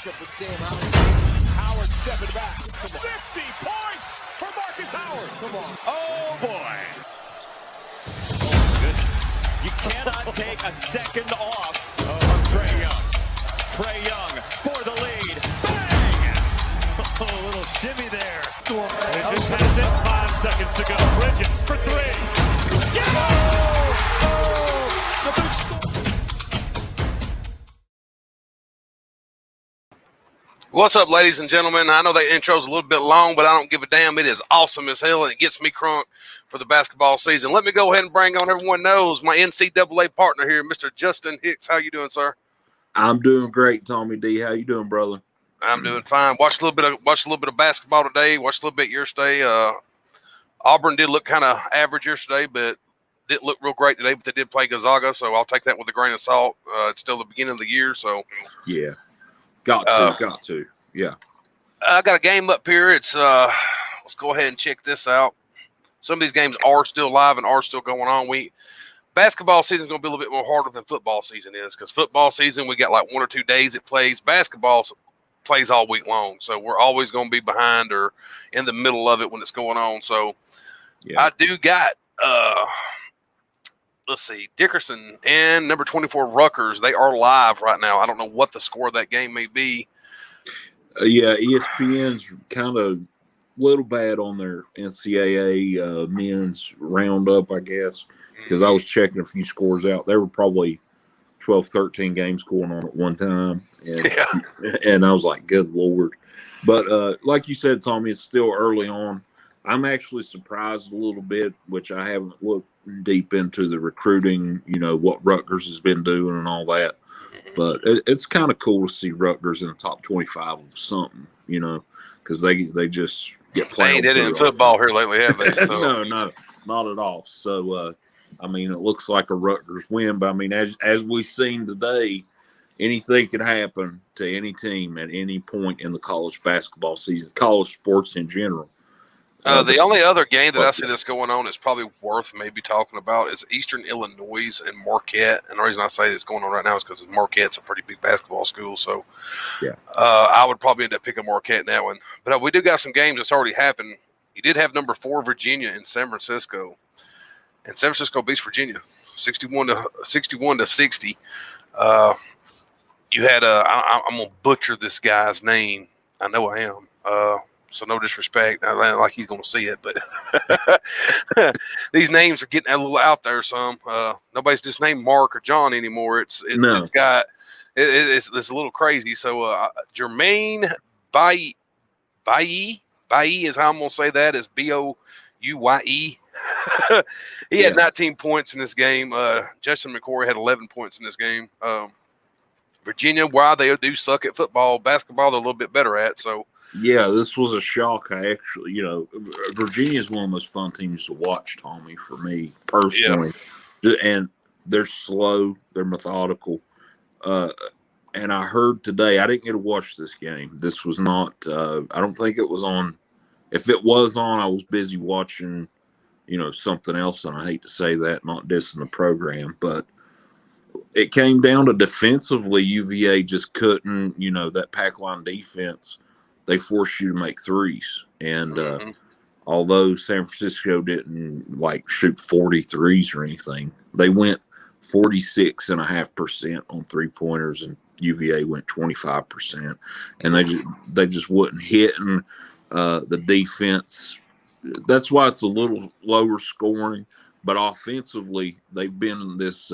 matchup with Sam Howard. Howard stepping back. 50 points for Marcus Howard. Come on. Oh, boy. Oh, goodness. You cannot take a second off of Trae Young. Trae Young for the lead. Bang! Oh, a little shimmy there. It just has it. 5 seconds to go. Bridges for 3. Yeah! Oh, the big score. What's up, ladies and gentlemen? I know that intro's a little bit long, but I don't give a damn. It is awesome as hell, and it gets me crunk for the basketball season. Let me go ahead and bring on everyone knows my NCAA partner here, Mr. Justin Hicks. How you doing, sir? I'm doing great, Tommy D. How you doing, brother? I'm doing fine. Watched a little bit of basketball today. Watched a little bit yesterday. Auburn did look kind of average yesterday, but didn't look real great today. But they did play Gonzaga, so I'll take that with a grain of salt. It's still the beginning of the year, so yeah. Got to. Yeah. I got a game up here. It's let's go ahead and check this out. Some of these games are still live and are still going on. Basketball season is going to be a little bit more harder than football season is, because football season we got like 1 or 2 days it plays. Basketball plays all week long, so we're always going to be behind or in the middle of it when it's going on. So yeah. I do got let's see, Dickerson and number 24 Rutgers. They are live right now. I don't know what the score of that game may be. Yeah, ESPN's kind of a little bad on their NCAA men's roundup, I guess, because I was checking a few scores out. There were probably 12, 13 games going on at one time, and I was like, good Lord. But like you said, Tommy, it's still early on. I'm actually surprised a little bit, which I haven't looked deep into the recruiting, what Rutgers has been doing and all that. But it's kind of cool to see Rutgers in the top 25 of something, because they just get played. They ain't did it in football here lately, have they? So. No, not at all. So, it looks like a Rutgers win. But, as we've seen today, anything can happen to any team at any point in the college basketball season, college sports in general. The only other game that I see that's going on is probably worth maybe talking about is Eastern Illinois and Marquette. And the reason I say it's going on right now is because Marquette's a pretty big basketball school. So yeah, I would probably end up picking Marquette in that one. But we do got some games that's already happened. You did have number 4 Virginia in San Francisco. And San Francisco beats Virginia 61 to 60. You had I'm going to butcher this guy's name. I know I am. So no disrespect, not like he's going to see it, but these names are getting a little out there. Some nobody's just named Mark or John anymore. It's a little crazy. So Jermaine Bailey Bouye is how I'm going to say that, is Bouye. He had 19 points in this game. Justin McCoy had 11 points in this game. Virginia, while they do suck at football, basketball they're a little bit better at. So yeah, this was a shock. I actually, Virginia is one of the most fun teams to watch, Tommy, for me personally. And they're slow, they're methodical. And I heard today, I didn't get to watch this game. This was not, I don't think it was on. If it was on, I was busy watching, something else. And I hate to say that, not dissing the program, but it came down to defensively. UVA just couldn't, that pack line defense, they forced you to make threes. And although San Francisco didn't shoot 40 threes or anything, they went 46.5% on 3-pointers, and UVA went 25%. And they just wasn't hitting the defense. That's why it's a little lower scoring, but offensively they've been this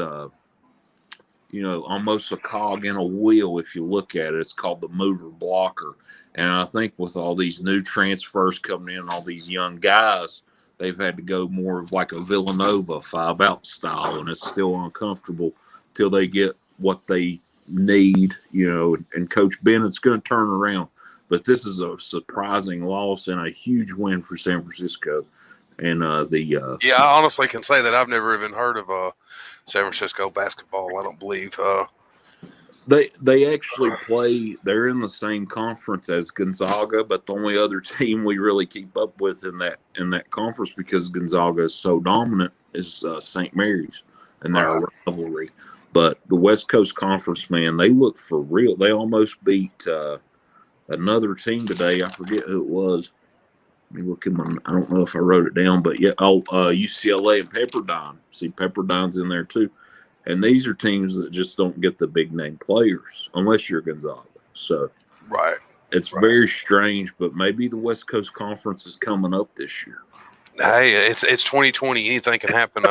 almost a cog in a wheel. If you look at it, it's called the mover blocker. And I think with all these new transfers coming in, all these young guys, they've had to go more of like a Villanova 5-out style, and it's still uncomfortable till they get what they need, and Coach Bennett's going to turn around. But this is a surprising loss and a huge win for San Francisco. And I honestly can say that I've never even heard of San Francisco basketball. I don't believe. They actually play. They're in the same conference as Gonzaga, but the only other team we really keep up with in that conference, because Gonzaga is so dominant, is St. Mary's, and they're a rivalry. But the West Coast Conference, man, they look for real. They almost beat another team today. I forget who it was. Let me look at I don't know if I wrote it down, but UCLA and Pepperdine. See, Pepperdine's in there too. And these are teams that just don't get the big name players unless you're Gonzaga. So it's very strange, but maybe the West Coast Conference is coming up this year. Hey, it's 2020. Anything can happen.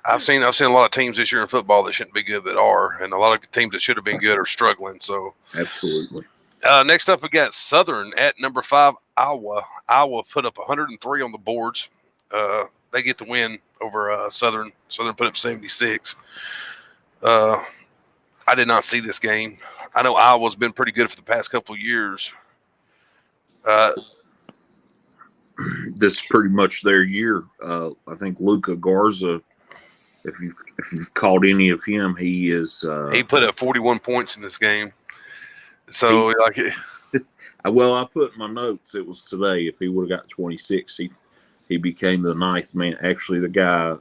I've seen a lot of teams this year in football that shouldn't be good that are, and a lot of teams that should have been good are struggling. So absolutely. Next up, we got Southern at number 5, Iowa. Iowa put up 103 on the boards. They get the win over Southern. Southern put up 76. I did not see this game. I know Iowa's been pretty good for the past couple of years. This is pretty much their year. I think Luka Garza, if you've caught any of him, he put up 41 points in this game. So well, I put in my notes it was today. If he would have got 26, he became the 9th man. Actually, the guy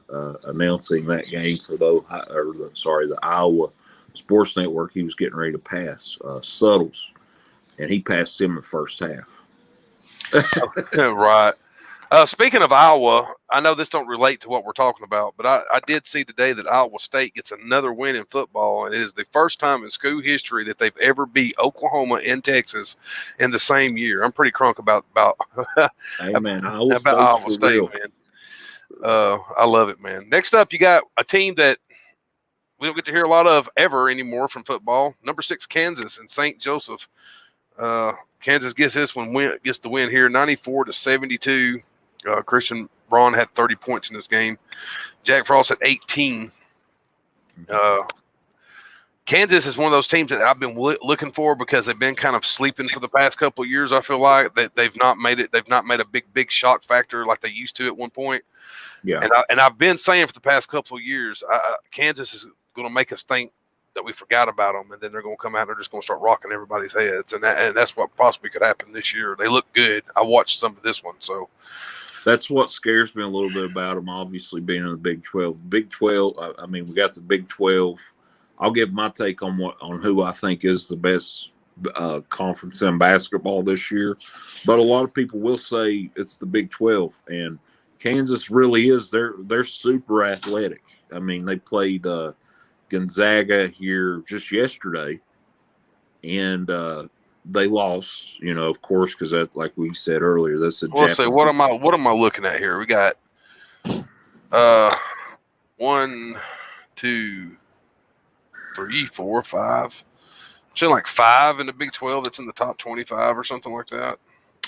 announcing that game for the Iowa Sports Network, he was getting ready to pass Suttles, and he passed him in the first half. Right. Speaking of Iowa, I know this don't relate to what we're talking about, but I did see today that Iowa State gets another win in football, and it is the first time in school history that they've ever beat Oklahoma and Texas in the same year. I'm pretty crunk about hey, man, Iowa State, man. I love it, man. Next up, you got a team that we don't get to hear a lot of ever anymore from football. Number 6, Kansas and St. Joseph. Kansas gets the win here, 94-72. Christian Braun had 30 points in this game. Jack Frost had 18. Kansas is one of those teams that I've been looking for because they've been kind of sleeping for the past couple of years. I feel like they've not made it. They've not made a big shock factor like they used to at one point. Yeah. And I've been saying for the past couple of years, Kansas is going to make us think that we forgot about them, and then they're going to come out and they're just going to start rocking everybody's heads, and that's what possibly could happen this year. They look good. I watched some of this one, so. That's what scares me a little bit about them, obviously, being in the Big 12. Big 12, I mean, we got the Big 12. I'll give my take on who I think is the best conference in basketball this year. But a lot of people will say it's the Big 12, and Kansas really is. They're super athletic. I mean, they played Gonzaga here just yesterday, and they lost, of course, because that, like we said earlier, that's a. Let's see. What am I looking at here? We got 1, 2, 3, 4, 5. I'm saying like 5 in the Big 12 that's in the top 25 or something like that.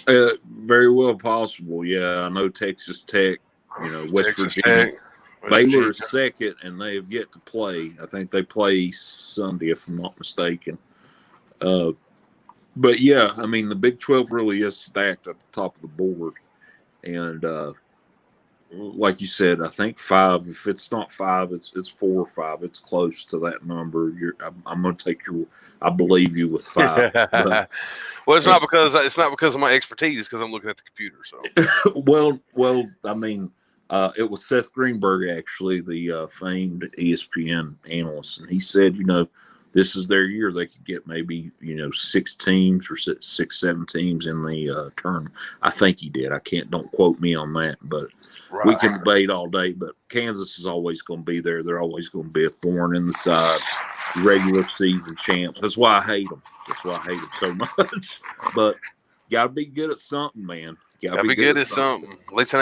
Very well possible. Yeah, I know Texas Tech, West Texas Virginia. Tech. West Baylor Virginia. is second, and they have yet to play. I think they play Sunday, if I'm not mistaken. But yeah, I mean, the Big 12 really is stacked at the top of the board. And like you said, I think 5. If it's not 5, it's 4 or 5. It's close to that number. I'm going to take I believe you with 5. But, Well, it's not because of my expertise. It's because I'm looking at the computer. So well, I mean, it was Seth Greenberg, actually, the famed ESPN analyst, and he said, this is their year. They could get maybe 6 teams or 7 teams in the tournament. I think he did. Don't quote me on that, but we can debate all day. But Kansas is always going to be there. They're always going to be a thorn in the side. Regular season champs. That's why I hate them. That's why I hate them so much. But got to be good at something, man. Gotta be good at something. At least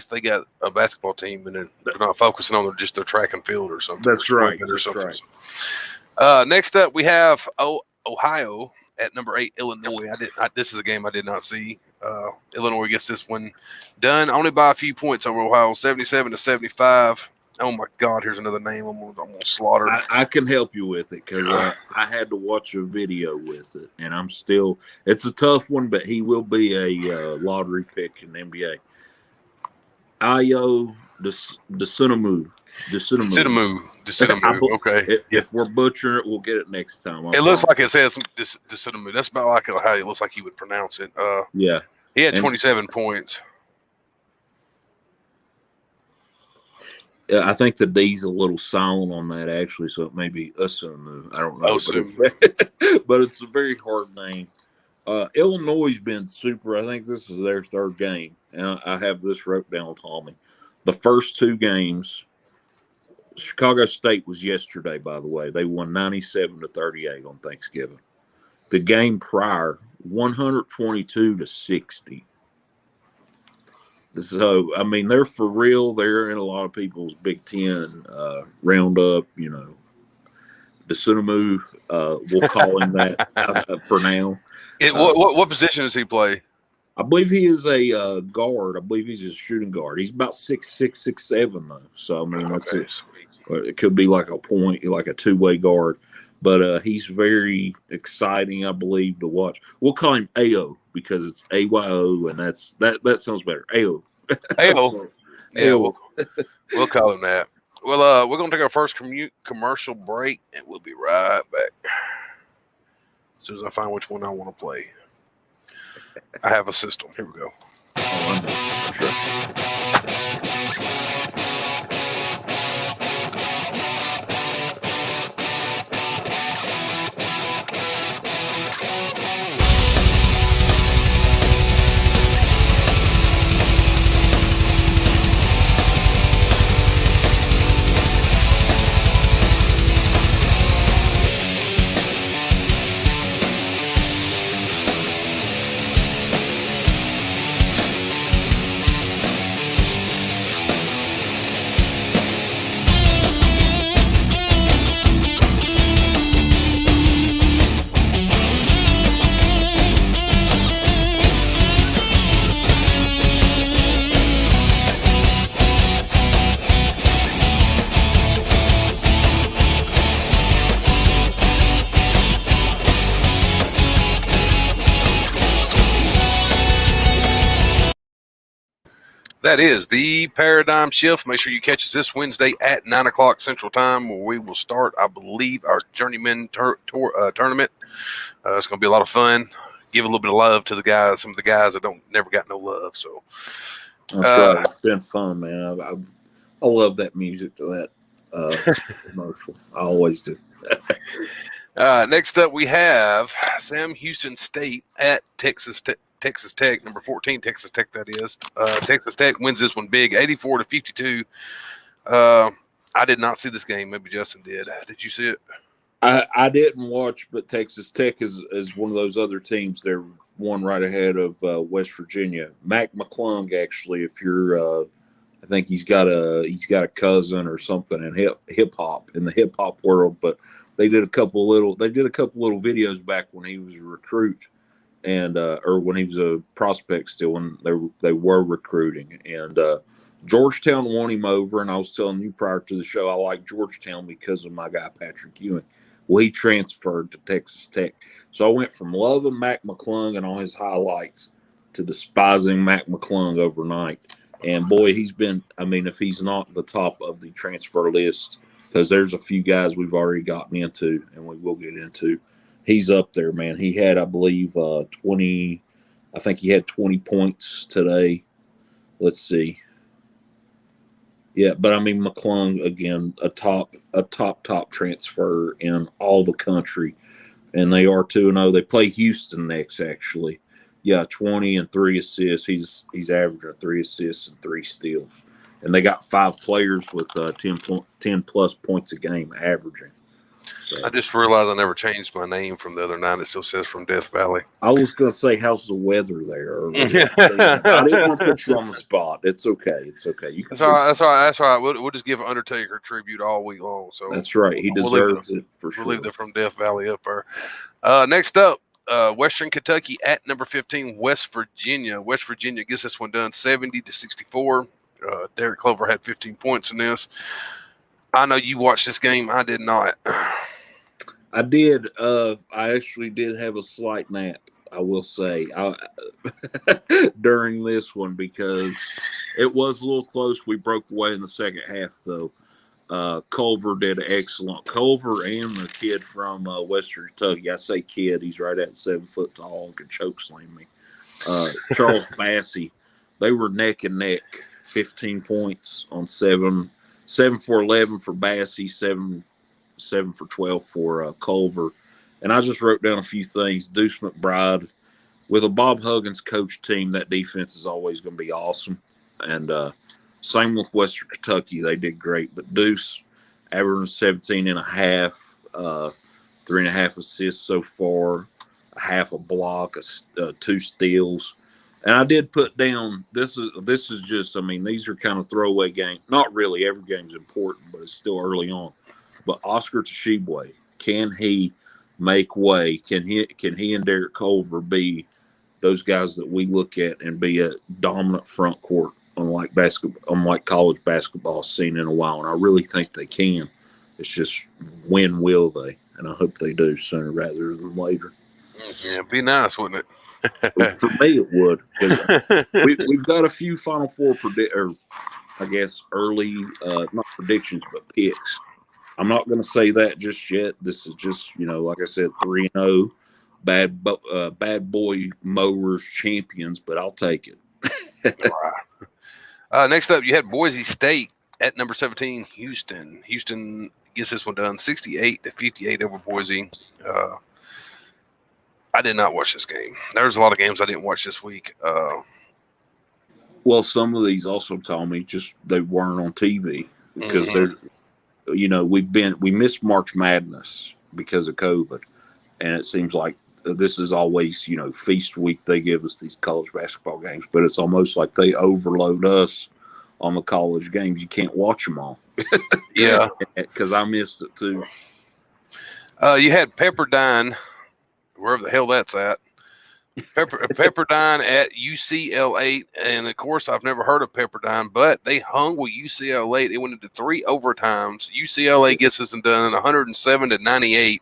they got a basketball team, and they're not focusing on just their track and field or something. That's right. That's right. Next up, we have Ohio at number 8, Illinois. This is a game I did not see. Illinois gets this one done only by a few points over Ohio, 77-75. Oh my God! Here's another name I'm gonna slaughter. I can help you with it because I had to watch a video with it, and it's a tough one, but he will be a lottery pick in the NBA. Ayo Dosunmu. Okay. If we're butchering it, we'll get it next time. It looks like it says Dosunmu. That's about like how it looks like he would pronounce it. Yeah. He had 27 points. I think the D's a little silent on that, actually, so it may be Dosunmu. I don't know. But it's a very hard name. Illinois has been super. I think this is their 3rd game. And I have this wrote down, Tommy. The first 2 games, Chicago State was yesterday, by the way. They won 97-38 on Thanksgiving. The game prior, 122-60. So, I mean, they're for real. They're in a lot of people's Big Ten roundup, Dosunmu, we'll call him that for now. What position does he play? I believe he is a guard. I believe he's a shooting guard. He's about 6'6", 6'7", though. So, I mean, that's it. It could be like a point, like a 2-way guard. But he's very exciting, I believe, to watch. We'll call him Ayo because it's AYO, and that sounds better. Ayo. Ayo. Yeah, we'll call him that. Well, we're going to take our first commercial break, and we'll be right back. As soon as I find which one I want to play. I have a system. Here we go. Sure. That is the Paradigm Shift. Make sure you catch us this Wednesday at 9 o'clock Central Time, where we will start, I believe, our Journeyman tournament. It's going to be a lot of fun. Give a little bit of love to the guys, some of the guys that never got no love. So that's right. It's been fun, man. I love that music to that commercial. I always do. Next up, we have Sam Houston State at Texas Tech, number 14, Texas Tech, that is. Texas Tech wins this one big, 84-52. I did not see this game. Maybe Justin did. Did you see it? I didn't watch, but Texas Tech is one of those other teams. They're one right ahead of West Virginia. Mac McClung, actually, if you're I think he's got a cousin or something in hip hop in the hip hop world, but they did a couple little videos back when he was a recruit. and or when he was a prospect still, when they were recruiting. And Georgetown won him over. And I was telling you prior to the show, I like Georgetown because of my guy Patrick Ewing. Well, he transferred to Texas Tech, so I went from loving Mac McClung and all his highlights to despising Mac McClung overnight. And boy, he's been. I mean, if he's not the top of the transfer list, because there's a few guys we've already gotten into, and we will get into. He's up there, man. He had, I believe, 20. I think he had 20 points today. Let's see. Yeah, but I mean McClung again, a top transfer in all the country, and they are 2-0. They play Houston next, actually. Yeah, 20 and 3 assists. He's averaging 3 assists and 3 steals, and they got 5 players with 10 plus points a game averaging. So, I just realized I never changed my name from the other 9. It still says from Death Valley. I was going to say, how's the weather there? I didn't want to put you on the spot. It's okay. It's okay. You can That's all right. That's all right. That's all right. We'll just give Undertaker a tribute all week long. So that's right. He deserves it for sure. We'll leave it from Death Valley up there. Next up, Western Kentucky at number 15, West Virginia. West Virginia gets this one done 70-64. Derek Clover had 15 points in this. I know you watched this game. I did not. I did. I actually did have a slight nap, I will say, during this one because it was a little close. We broke away in the second half, though. Culver did excellent. Culver and the kid from Western Kentucky. I say kid. He's right at 7 foot tall and can choke slam me. Charles Bassey. They were neck and neck. 15 points on 7 for 11 for Bassey, 7 for 12 for Culver. And I just wrote down a few things. Deuce McBride, with a Bob Huggins coach team, that defense is always going to be awesome. And same with Western Kentucky. They did great. But Deuce averaging 17 and a half, 3.5 assists so far, a half a block, 2 steals. And I did put down, this is just, I mean, these are kind of throwaway games. Not really. Every game's important, but it's still early on. But Oscar Tshiebwe, can he make way? Can he and Derek Culver be those guys that we look at and be a dominant front court, unlike college basketball seen in a while? And I really think they can. It's just, when will they? And I hope they do sooner rather than later. Yeah, it'd be nice, wouldn't it? For me, it would. We've got a few Final Four early, not predictions, but picks. I'm not going to say that just yet. This is just, like I said, 3-0, bad boy mowers champions, but I'll take it. Next up, you had Boise State at number 17, Houston. Houston gets this one done 68-58 over Boise. I did not watch this game. There's a lot of games I didn't watch this week. Well, some of these also told me just they weren't on TV because there's, we missed March Madness because of COVID, and it seems like this is always, feast week. They give us these college basketball games, but it's almost like they overload us on the college games. You can't watch them all. Yeah, because I missed it too. You had Pepperdine, wherever the hell that's at. Pepperdine at UCLA, and of course I've never heard of Pepperdine, but they hung with UCLA. They went into 3 overtimes. UCLA gets this done 107-98.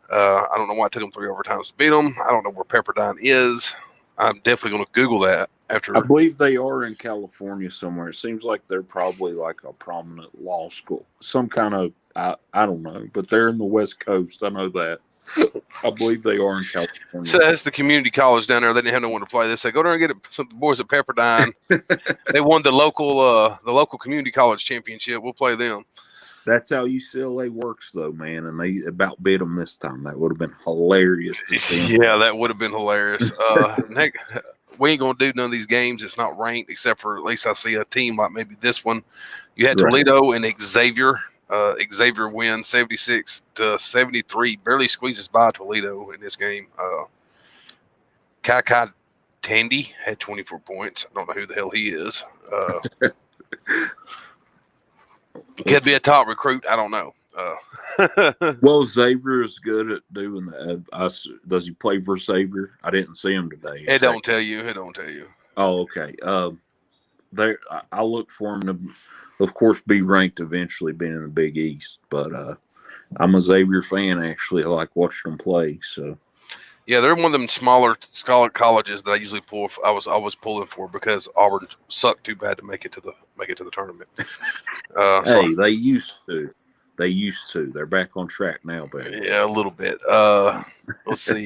I don't know why it took them 3 overtimes to beat them. I don't know where Pepperdine is. I'm definitely going to Google that after. I believe they are in California somewhere. It seems like they're probably like a prominent law school, some kind of, I don't know, but they're in the West Coast. I know that. I believe they are in California. So that's the community college down there. They didn't have no one to play. They said, go down and get some boys at Pepperdine. They won the local community college championship. We'll play them. That's how UCLA works, though, man. And they about beat them this time. That would have been hilarious to see. Yeah, that would have been hilarious. We ain't going to do none of these games. It's not ranked, except for at least I see a team like maybe this one. You had Toledo and Xavier. Xavier wins 76-73. Barely squeezes by Toledo in this game. Kai Tandy had 24 points. I don't know who the hell he is. Could be a top recruit. I don't know. Well, Xavier is good at doing that. Does he play for Xavier? I didn't see him today. It don't tell you. It don't tell you. Oh, okay. I look for him to, of course, be ranked eventually, being in the Big East. But I'm a Xavier fan. Actually, I like watching them play. So. Yeah, they're one of them smaller scholar colleges that I usually pull. I was always pulling for because Auburn sucked too bad to make it to the tournament. Hey, they used to. They're back on track now, baby. Yeah, a little bit. Let's see.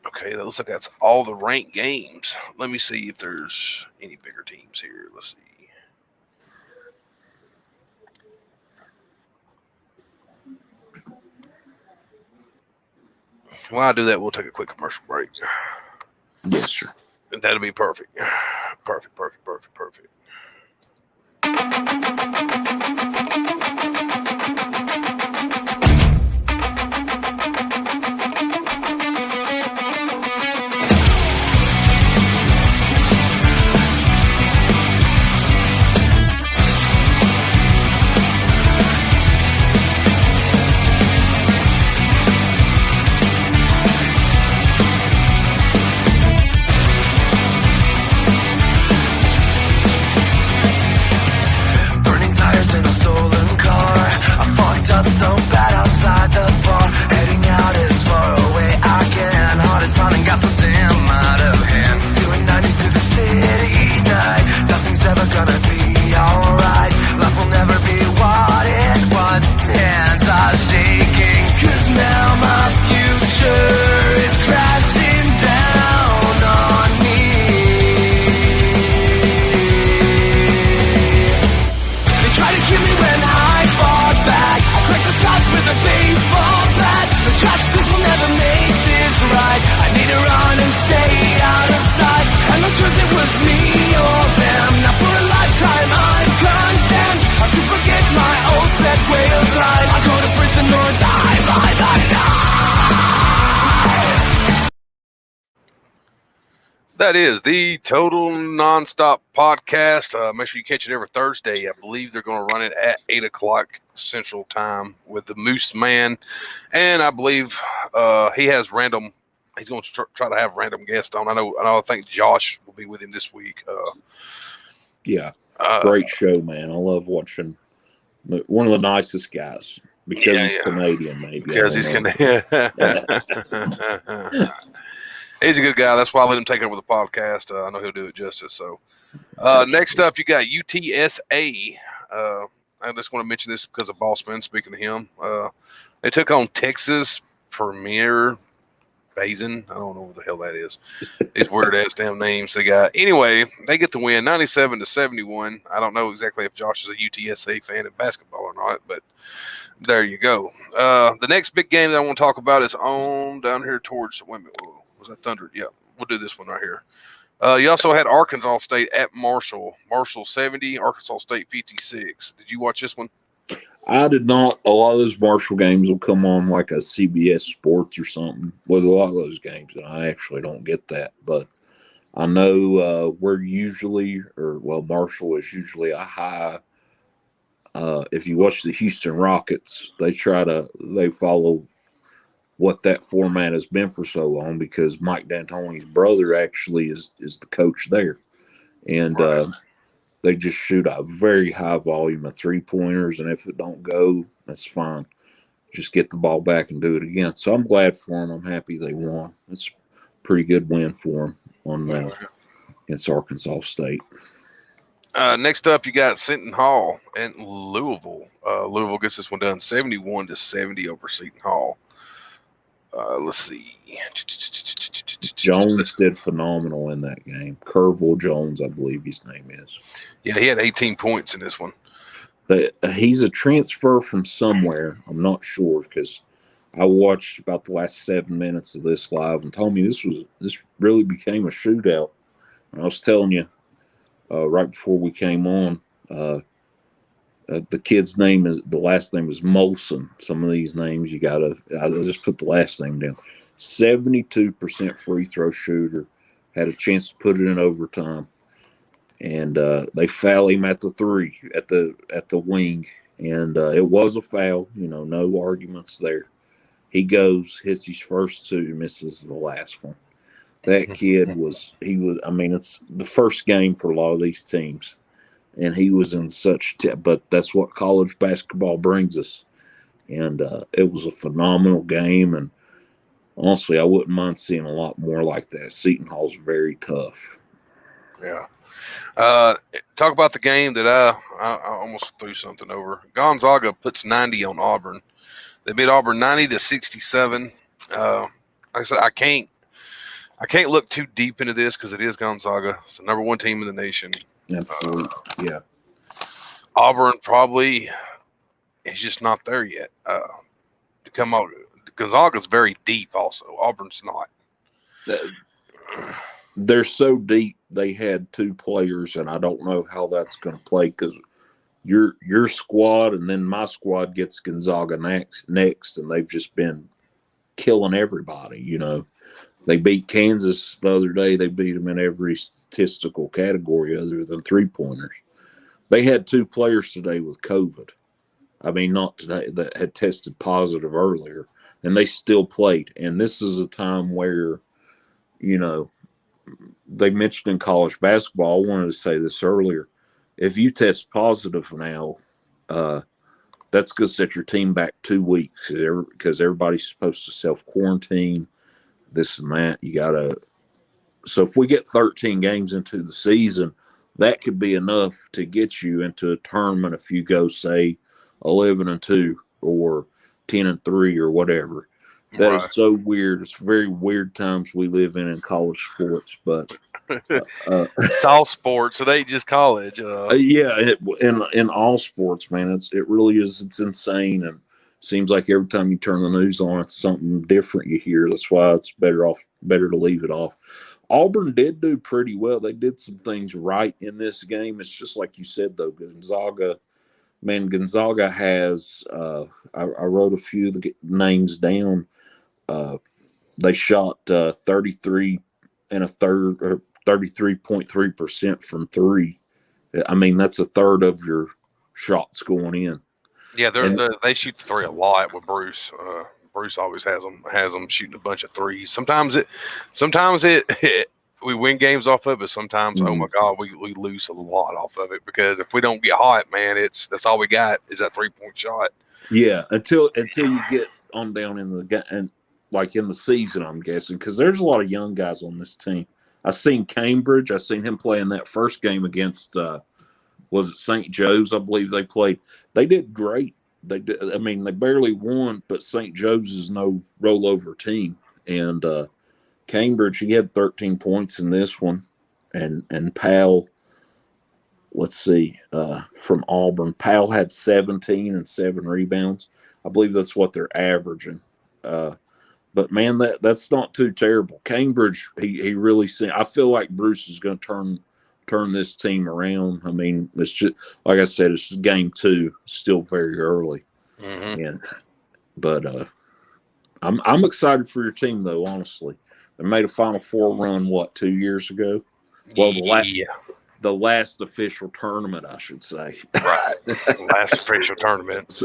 Okay, that looks like that's all the ranked games. Let me see if there's any bigger teams here. Let's see. While I do that, we'll take a quick commercial break. Yes, sir. And that'll be perfect. Perfect. So bad outside the bar, heading out as far away I can. Heart is pounding, got so damn out of hand. Doing 90 through the city night. Nothing's ever gonna be alright. Life will never be what it was. Hands are shaking, 'cause now my future is crashing down on me. They try to kill me when I fought back. Crack the scotch with a baseball bat. The justice will never make this right. I need to run and stay out of sight. I'm not sure it was me or them. Not for a lifetime I'm condemned. I can forget my old set way of life. I go to prison or die by the night. That is the Total Nonstop Podcast. Make sure you catch it every Thursday. I believe they're going to run it at 8 o'clock Central Time with the Moose Man. And I believe he has random – he's going to try to have random guests on. I think Josh will be with him this week. Great show, man. I love watching one of the nicest guys because he's Canadian, maybe. Because he's Canadian. He's a good guy. That's why I let him take over the podcast. I know he'll do it justice. So, next up, you got UTSA. I just want to mention this because of Bossman. Speaking to him, they took on Texas Premier Basin. I don't know what the hell that is. These weird ass damn names they got. Anyway, they get the win, 97-71. I don't know exactly if Josh is a UTSA fan of basketball or not, but there you go. The next big game that I want to talk about is on down here towards – wait a minute. Was that Thunder? Yeah, we'll do this one right here. You also had Arkansas State at Marshall. Marshall 70, Arkansas State 56. Did you watch this one? I did not. A lot of those Marshall games will come on like a CBS Sports or something with a lot of those games, and I actually don't get that. But I know we're usually – Marshall is usually a high if you watch the Houston Rockets, they follow – what that format has been for so long because Mike D'Antoni's brother actually is the coach there. And they just shoot a very high volume of three-pointers, and if it don't go, that's fine. Just get the ball back and do it again. So I'm glad for them. I'm happy they won. It's a pretty good win for them against Arkansas State. Next up, you got Seton Hall and Louisville. Louisville gets this one done 71-70 over Seton Hall. Let's see. Jones did phenomenal in that game. Curville Jones, I believe his name is. Yeah, he had 18 points in this one. He's a transfer from somewhere. I'm not sure because I watched about the last 7 minutes of this live and told me this really became a shootout. And I was telling you right before we came on, the kid's name is the last name is Molson. Some of these names I just put the last name down. 72% free throw shooter, had a chance to put it in overtime, and they foul him at the 3 at the wing, and it was a foul. No arguments there. He goes, hits his first 2, misses the last one. That kid I mean, it's the first game for a lot of these teams, and he was in but that's what college basketball brings us. And it was a phenomenal game, and honestly, I wouldn't mind seeing a lot more like that. Seton Hall's very tough. Yeah. Talk about the game that I almost threw something over. Gonzaga puts 90 on Auburn. They beat Auburn 90-67. Like I said, I can't look too deep into this because it is Gonzaga. It's the number 1 team in the nation. Absolutely, yeah. Auburn probably is just not there yet. To come out, Gonzaga's very deep. Also, Auburn's not. They're so deep. They had 2 players, and I don't know how that's going to play because your squad and then my squad gets Gonzaga next, and they've just been killing everybody. They beat Kansas the other day. They beat them in every statistical category other than 3-pointers. They had 2 players today with COVID. I mean, not today, that had tested positive earlier, and they still played. And this is a time where, they mentioned in college basketball, I wanted to say this earlier, if you test positive now, that's going to set your team back 2 weeks because everybody's supposed to self-quarantine, this and that. So if we get 13 games into the season, that could be enough to get you into a tournament if you go, say, 11-2 or 10-3 or whatever. That is so weird. It's very weird times we live in college sports, but it's all sports. It ain't just college. Yeah, in all sports, man, it really is. It's insane, and seems like every time you turn the news on, it's something different you hear. That's why it's better to leave it off. Auburn did do pretty well. They did some things right in this game. It's just like you said, though, Gonzaga has. I wrote a few of the names down. They shot 33 and a third, or 33.3% from 3. I mean, that's a third of your shots going in. Yeah, they shoot the 3 a lot with Bruce. Bruce always has them shooting a bunch of 3s. Sometimes we win games off of it. Sometimes, oh my God, we lose a lot off of it because if we don't get hot, man, that's all we got is that 3-point shot. Yeah, until you get on down in the season, I'm guessing, because there's a lot of young guys on this team. I seen Cambridge. I seen him play in that first game against was it St. Joe's? I believe they played. They did great. They did. I mean, they barely won, but St. Joe's is no rollover team. And Cambridge, he had 13 points in this one, and Powell. Let's see, from Auburn, Powell had 17 and 7 rebounds. I believe that's what they're averaging. But man, that's not too terrible. Cambridge, he really seen. I feel like Bruce is going to turn this team around. I mean, it's just like I said, it's just game 2, still very early. Mm-hmm. But I'm excited for your team though. Honestly, they made a Final Four run 2 years ago. Well, the last official tournament, I should say. Right, last official tournament.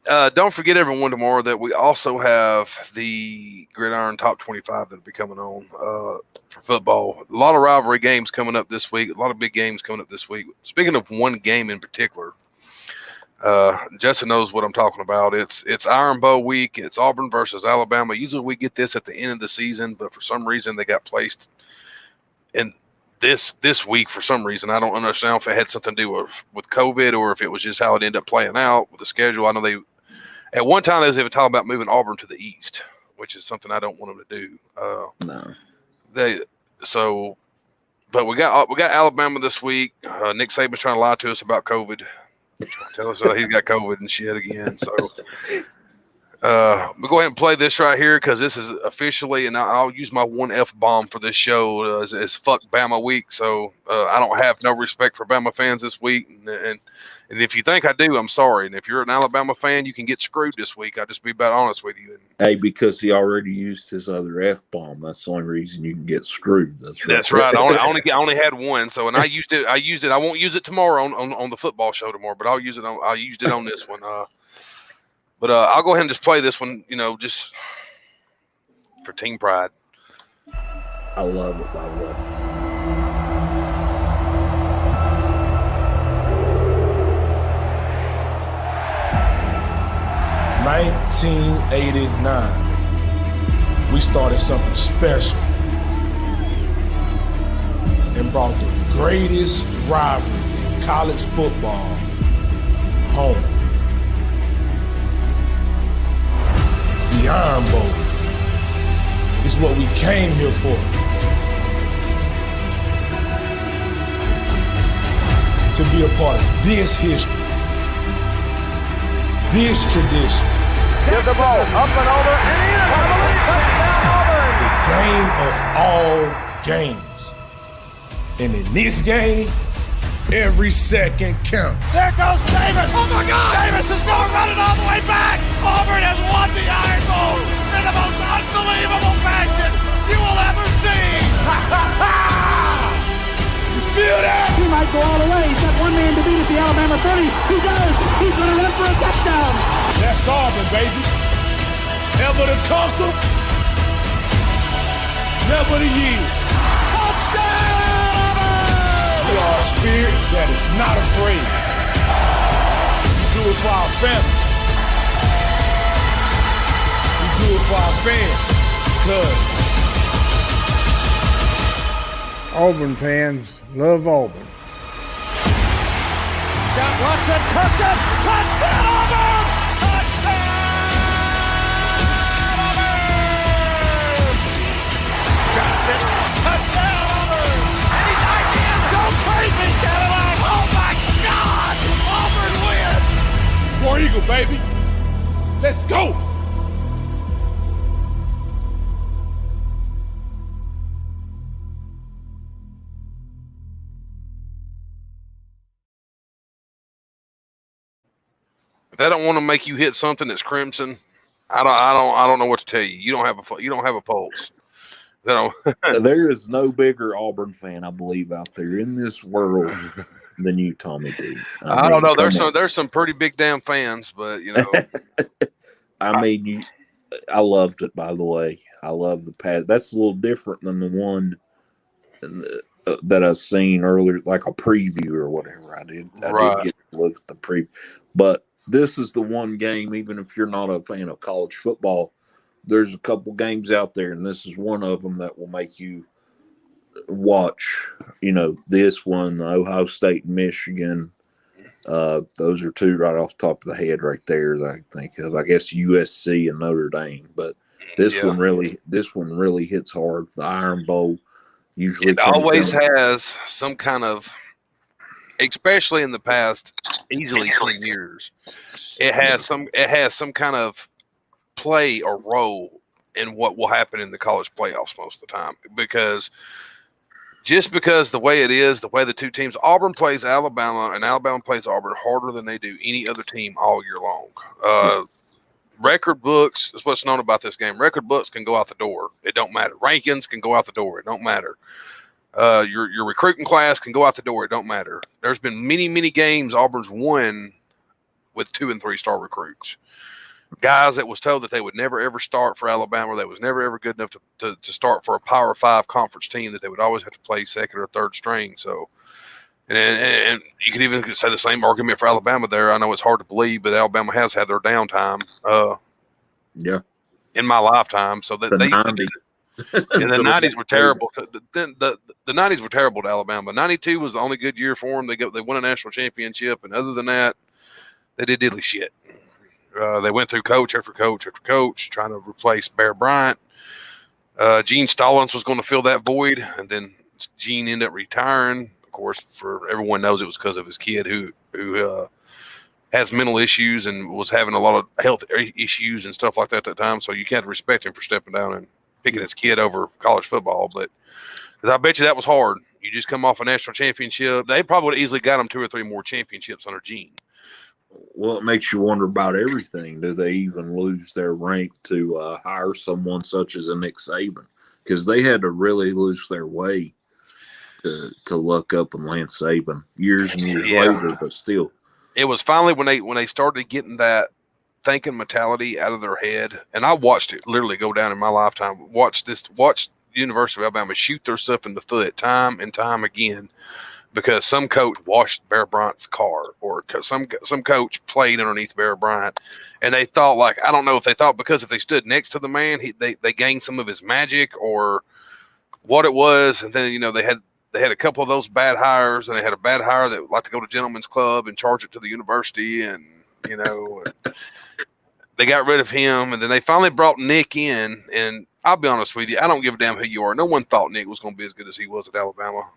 Don't forget, everyone, tomorrow that we also have the Gridiron Top 25 that'll be coming on for football. A lot of rivalry games coming up this week. A lot of big games coming up this week. Speaking of one game in particular, Justin knows what I'm talking about. It's Iron Bowl week. It's Auburn versus Alabama. Usually we get this at the end of the season, but for some reason they got placed in this week for some reason. I don't understand if it had something to do with COVID or if it was just how it ended up playing out with the schedule. I know at one time they was even talking about moving Auburn to the east, which is something I don't want them to do. No. But we got Alabama this week. Nick Saban's trying to lie to us about COVID. Tell us he's got COVID and shit again. So we'll go ahead and play this right here because this is officially, and I'll use my one F-bomb for this show as fuck Bama week. So I don't have no respect for Bama fans this week. And And if you think I do, I'm sorry. And if you're an Alabama fan, you can get screwed this week. I'll just be about honest with you. Hey, because he already used his other F-bomb. That's the only reason you can get screwed. That's right. That's right. I only had one. So, and I used it. I won't use it tomorrow on the football show tomorrow, but I used it on this one. But I'll go ahead and just play this one, just for team pride. I love it, by the way. "1989, we started something special and brought the greatest rivalry in college football home. The Iron Bowl is what we came here for. To be a part of this history, this tradition. Give the ball up and over and in. Touchdown Auburn. The game of all games. And in this game, every second counts. There goes Davis. Oh my God. Davis is going running all the way back. Auburn has won the Iron Bowl in the most unbelievable fashion you will ever see. You feel that? He might go all the way. He's got one man to beat at the Alabama 30. He does. He's going to run for a touchdown. That's Auburn, baby. Ever the conquer, never the yield. Touchdown Auburn. We are a spirit that is not afraid. We do it for our family. We do it for our fans. Because Auburn fans love Auburn. Got Watson, Kirkton, touchdown Auburn! Touchdown Auburn! Johnson, touchdown Auburn! And he's again, go crazy, Cadillac! Oh my God! Auburn wins! War Eagle, baby. Let's go. If they don't want to make you hit something that's crimson, I don't know what to tell you. You don't have a pulse. There is no bigger Auburn fan, I believe, out there in this world than you, Tommy D. I don't know. There's some pretty big damn fans, but I mean, I loved it. By the way, I love the pass. That's a little different than the one that I've seen earlier, like a preview or whatever. I did get to look at the preview, but this is the one game. Even if you're not a fan of college football, there's a couple games out there, and this is one of them that will make you watch. This one, Ohio State and Michigan. Those are two right off the top of the head right there that I think of. I guess USC and Notre Dame, but this one really hits hard. The Iron Bowl usually it always has some kind of, especially in the past easily 10 years, it has some kind of play or role in what will happen in the college playoffs most of the time, because the way it is, the way the two teams, Auburn plays Alabama and Alabama plays Auburn harder than they do any other team all year long. Record books, that's what's known about this game. Record books can go out the door. It don't matter. Rankings can go out the door. It don't matter. Your recruiting class can go out the door. It don't matter. There's been many, many games Auburn's won with 2- and 3-star recruits. Guys that was told that they would never, ever start for Alabama, that was never, ever good enough to start for a Power 5 conference team, that they would always have to play second or third string. So, and you could even say the same argument for Alabama there. I know it's hard to believe, but Alabama has had their downtime. In my lifetime. So that they 90. and the 90s were terrible. The 90s were terrible to Alabama. 92 was the only good year for them. They won a national championship, and other than that, they did diddly shit. They went through coach after coach after coach trying to replace Bear Bryant. Gene Stallings was going to fill that void, and then Gene ended up retiring. Of course, for everyone knows it was because of his kid who has mental issues and was having a lot of health issues and stuff like that at that time. So you can't respect him for stepping down and picking his kid over college football. But because I bet you that was hard. You just come off a national championship. They probably would have easily got them 2 or 3 more championships under Gene. Well, it makes you wonder about everything. Do they even lose their rank to hire someone such as a Nick Saban? Because they had to really lose their way to look up and land Saban years and years later, but still. It was finally when they started getting that thinking mentality out of their head, and I watched it literally go down in my lifetime. Watched the University of Alabama shoot themselves in the foot time and time again because some coach washed Bear Bryant's car, or some coach played underneath Bear Bryant, and they thought, like, I don't know if they thought because if they stood next to the man, they gained some of his magic or what it was, and then they had a couple of those bad hires, and they had a bad hire that would like to go to Gentlemen's Club and charge it to the university, and they got rid of him, and then they finally brought Nick in. And I'll be honest with you, I don't give a damn who you are. No one thought Nick was going to be as good as he was at Alabama.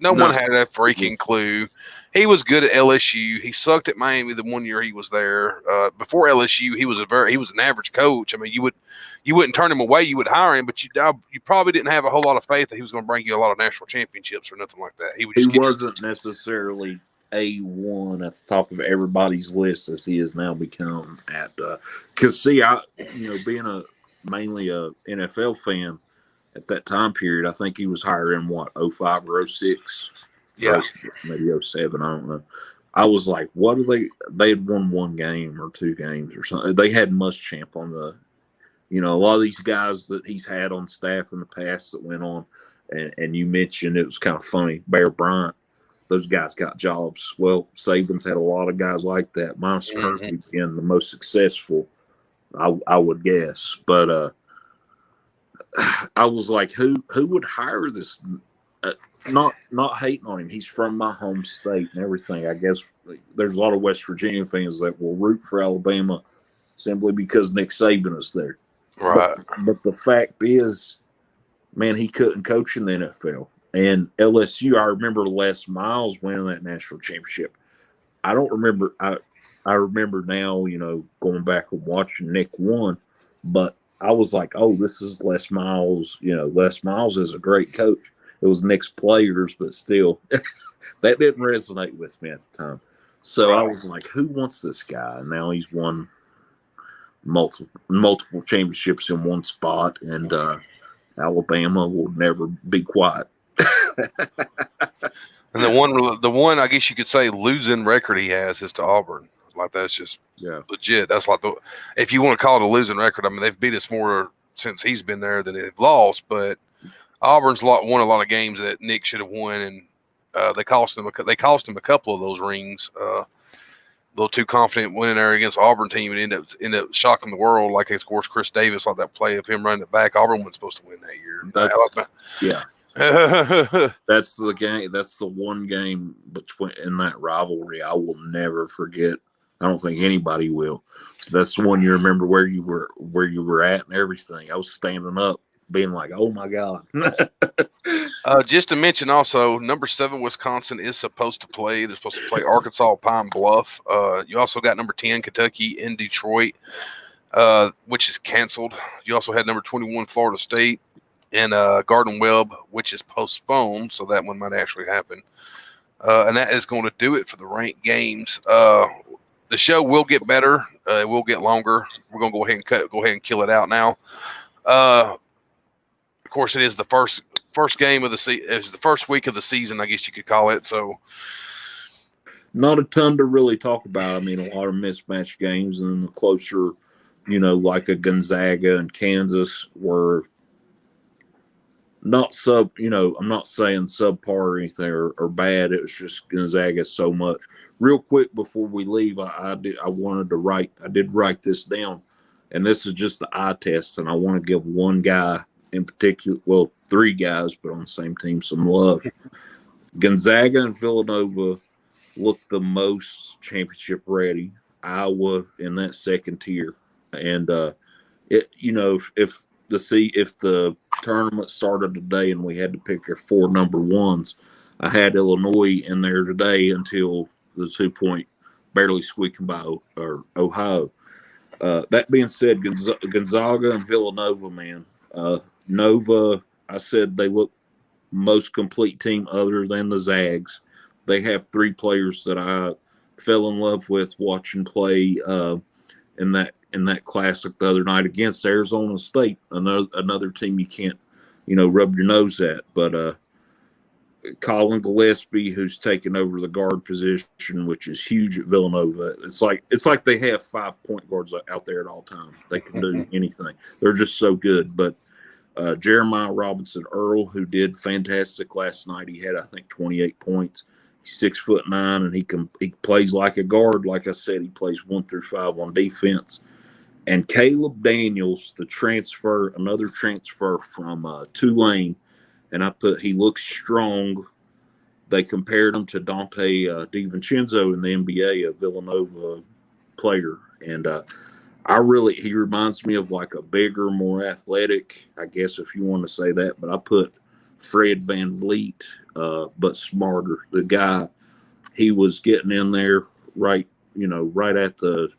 No one had a freaking clue. He was good at LSU. He sucked at Miami the 1 year he was there. Before LSU, he was an average coach. I mean, you wouldn't turn him away. You would hire him, but you probably didn't have a whole lot of faith that he was going to bring you a lot of national championships or nothing like that. He wasn't necessarily A1 at the top of everybody's list as he has now become at. Because being mainly a NFL fan. At that time period, I think he was hiring 05 or 06. Yeah. Maybe 07, I don't know. I was like, what are they had won 1 game or 2 games or something. They had Muschamp on a lot of these guys that he's had on staff in the past that went on, and you mentioned it was kind of funny, Bear Bryant, those guys got jobs. Well, Saban's had a lot of guys like that, minus Kirby being the most successful, I would guess. But I was like, who would hire this? Not hating on him. He's from my home state and everything. I guess there's a lot of West Virginia fans that will root for Alabama simply because Nick Saban is there. Right. But the fact is, man, he couldn't coach in the NFL. And LSU, I remember Les Miles winning that national championship. I don't remember. I remember now, going back and watching Nick won, but I was like, oh, this is Les Miles. Les Miles is a great coach. It was Nick's players, but still, that didn't resonate with me at the time. So I was like, who wants this guy? And now he's won multiple championships in one spot, and Alabama will never be quiet. And the one I guess you could say losing record he has is to Auburn. Like, that's just legit. That's like if you want to call it a losing record, I mean, they've beat us more since he's been there than they've lost. But Auburn's won a lot of games that Nick should have won, and they cost him a couple of those rings. A little too confident winning there against Auburn team and end up shocking the world. Like, of course, Chris Davis, like that play of him running it back. Auburn wasn't supposed to win that year. That's the game. That's the one game in that rivalry I will never forget. I don't think anybody will. That's the one you remember where you were at and everything. I was standing up, being like, "Oh my God!" Just to mention, also, number 7 Wisconsin is supposed to play. They're supposed to play Arkansas Pine Bluff. You also got number 10 Kentucky in Detroit, which is canceled. You also had number 21 Florida State and Garden Webb, which is postponed, so that one might actually happen. And that is going to do it for the ranked games. The show will get better. It will get longer. We're going to go ahead and kill it out now. Of course, it is the first game of the season. It's the first week of the season, I guess you could call it. So, not a ton to really talk about. I mean, a lot of mismatched games, and the closer, like a Gonzaga and Kansas were not I'm not saying subpar or anything or bad. It was just Gonzaga so much. Real quick before we leave, I did write this down, and this is just the eye test, and I want to give one guy in particular, well, 3 guys, but on the same team, some love. Gonzaga and Villanova look the most championship ready. Iowa in that second tier, and if the tournament started today and we had to pick our 4 number 1s, I had Illinois in there today until the 2-point barely squeaking by Ohio. That being said, Gonzaga and Villanova, man. Nova, I said they look most complete team other than the Zags. They have 3 players that I fell in love with watching play in that classic the other night against Arizona State, another team you can't, rub your nose at. But Colin Gillespie, who's taken over the guard position, which is huge at Villanova. It's like they have 5 point guards out there at all times. They can do anything. They're just so good. But Jeremiah Robinson Earl, who did fantastic last night, he had, I think, 28 points. He's 6'9", and he plays like a guard. Like I said, he plays 1 through 5 on defense. And Caleb Daniels, another transfer from Tulane, and he looks strong. They compared him to Dante DiVincenzo in the NBA, a Villanova player, and he reminds me of like a bigger, more athletic, I guess if you want to say that. But I put Fred Van Vliet, but smarter. The guy, he was getting in there right at the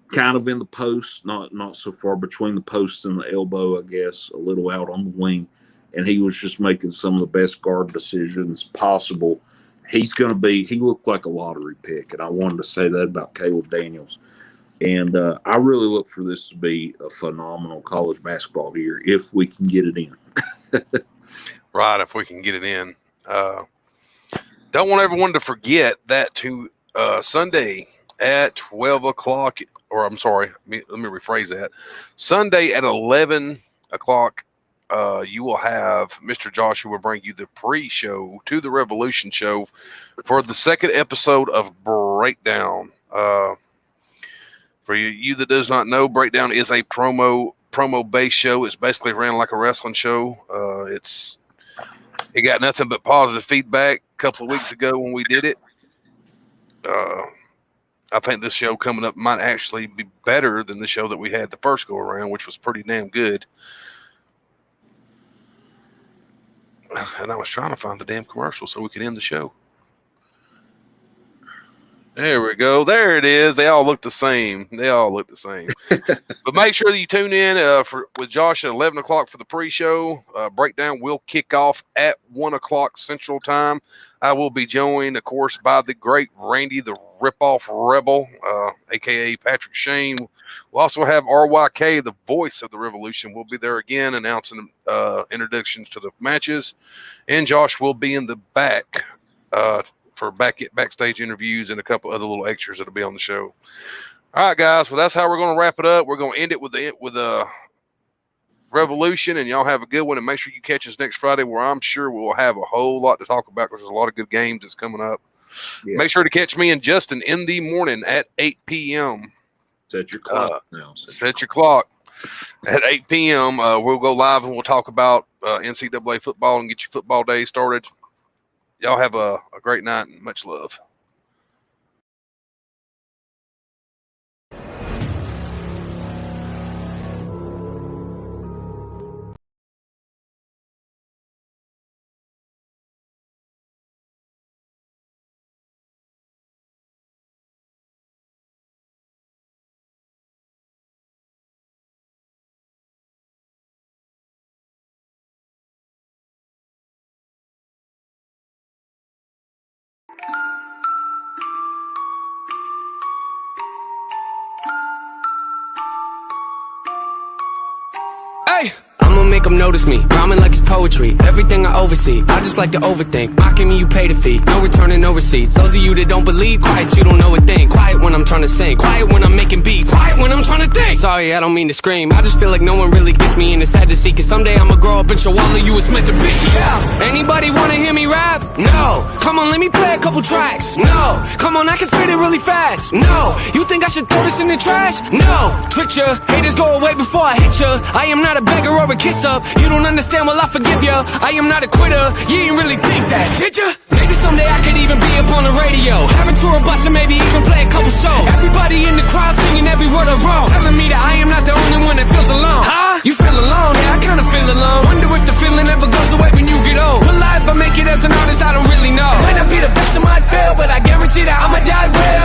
kind of in the post, not so far between the post and the elbow, I guess, a little out on the wing. And he was just making some of the best guard decisions possible. He looked like a lottery pick. And I wanted to say that about Caleb Daniels. And I really look for this to be a phenomenal college basketball year if we can get it in. Right, if we can get it in. Don't want everyone to forget that Sunday at 12 o'clock, or I'm sorry, let me rephrase that. Sunday at 11 o'clock, you will have Mr. Josh, who will bring you the pre-show to the Revolution show for the second episode of Breakdown. For you that does not know, Breakdown is a promo-based show. It's basically ran like a wrestling show. It got nothing but positive feedback a couple of weeks ago when we did it. I think this show coming up might actually be better than the show that we had the first go around, which was pretty damn good. And I was trying to find the damn commercial so we could end the show. There we go. There it is. They all look the same. But make sure that you tune in with Josh at 11 o'clock for the pre-show. Breakdown will kick off at 1 o'clock Central Time. I will be joined, of course, by the great Randy, the Rip-Off Rebel, a.k.a. Patrick Shane. We'll also have RYK, the voice of the Revolution. We'll be there again announcing introductions to the matches. And Josh will be in the back for backstage interviews and a couple other little extras that'll be on the show. All right, guys. Well, that's how we're going to wrap it up. We're going to end it with the Revolution, and y'all have a good one. And make sure you catch us next Friday, where I'm sure we'll have a whole lot to talk about because there's a lot of good games that's coming up. Yeah. Make sure to catch me and Justin in the morning at 8 p.m. Set your clock now. Set your clock at 8 p.m. We'll go live and we'll talk about NCAA football and get your football day started. Y'all have a great night and much love. Hey! I'ma make them notice me, rhyming like it's poetry. Everything I oversee, I just like to overthink. Mocking me, you pay the fee, no returning, no receipts. Those of you that don't believe, quiet, you don't know a thing. Quiet when I'm trying to sing, quiet when I'm making beats, quiet when I'm trying to think. Sorry, I don't mean to scream, I just feel like no one really gets me, and it's sad to see, cause someday I'ma grow up and show all of you it's meant to be. Yeah, anybody wanna hear me rap? No. Come on, let me play a couple tracks. No. Come on, I can spit it really fast. No. You think I should throw this in the trash? No. Trick ya, haters go away before I hit ya. I am not a beggar or a kiss up. You don't understand, well I forgive ya. I am not a quitter, you ain't really think that, did ya? Maybe someday I could even be up on the radio, have a tour bus and maybe even play a couple shows. Everybody in the crowd singing every word I wrote, telling me that I am not the only one that feels alone. Huh? You feel alone? Yeah, I kinda feel alone. Wonder if the feeling ever goes away when you get old. Will I ever make it as an artist? I don't really know. Might not be the best, I might fail, but I guarantee that I'ma die well.